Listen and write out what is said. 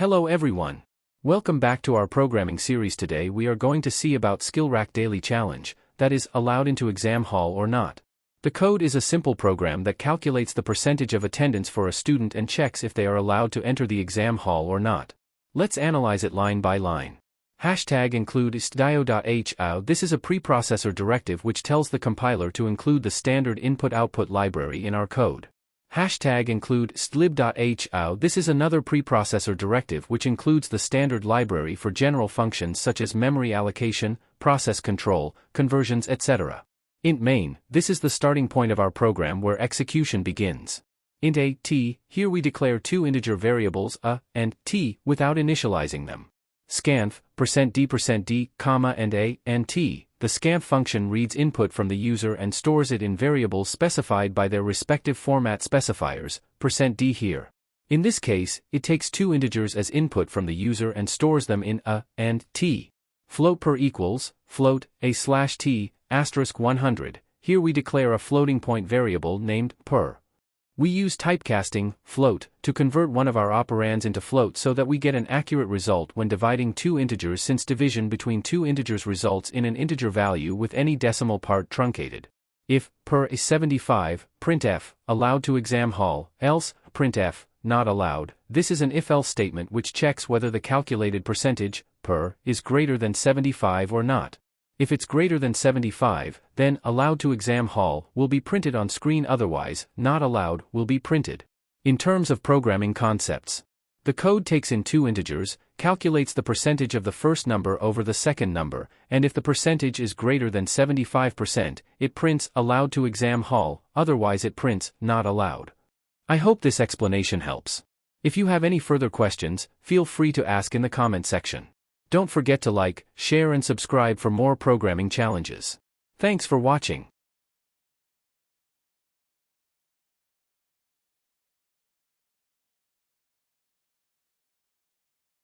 Hello everyone. Welcome back to our programming series. Today we are going to see about SkillRack Daily Challenge, that is, allowed into exam hall or not. The code is a simple program that calculates the percentage of attendance for a student and checks if they are allowed to enter the exam hall or not. Let's analyze it line by line. #include stdio.h. This is a preprocessor directive which tells the compiler to include the standard input-output library in our code. #include stlib.h. This is another preprocessor directive which includes the standard library for general functions such as memory allocation, process control, conversions, etc. Int main, this is the starting point of our program where execution begins. Int a, t, here we declare two integer variables a and t without initializing them. Scanf, %d%d, and a, and t. The scanf function reads input from the user and stores it in variables specified by their respective format specifiers, %d here. In this case, it takes two integers as input from the user and stores them in a and t. Float per equals, float, a/t, *100, here we declare a floating point variable named per. We use typecasting, float, to convert one of our operands into float so that we get an accurate result when dividing two integers, since division between two integers results in an integer value with any decimal part truncated. If per is 75, printf, allowed to exam hall, else, printf, not allowed. This is an if-else statement which checks whether the calculated percentage, per, is greater than 75 or not. If it's greater than 75, then allowed to exam hall will be printed on screen, otherwise, not allowed will be printed. In terms of programming concepts, the code takes in two integers, calculates the percentage of the first number over the second number, and if the percentage is greater than 75%, it prints allowed to exam hall, otherwise it prints not allowed. I hope this explanation helps. If you have any further questions, feel free to ask in the comment section. Don't forget to like, share and subscribe for more programming challenges. Thanks for watching.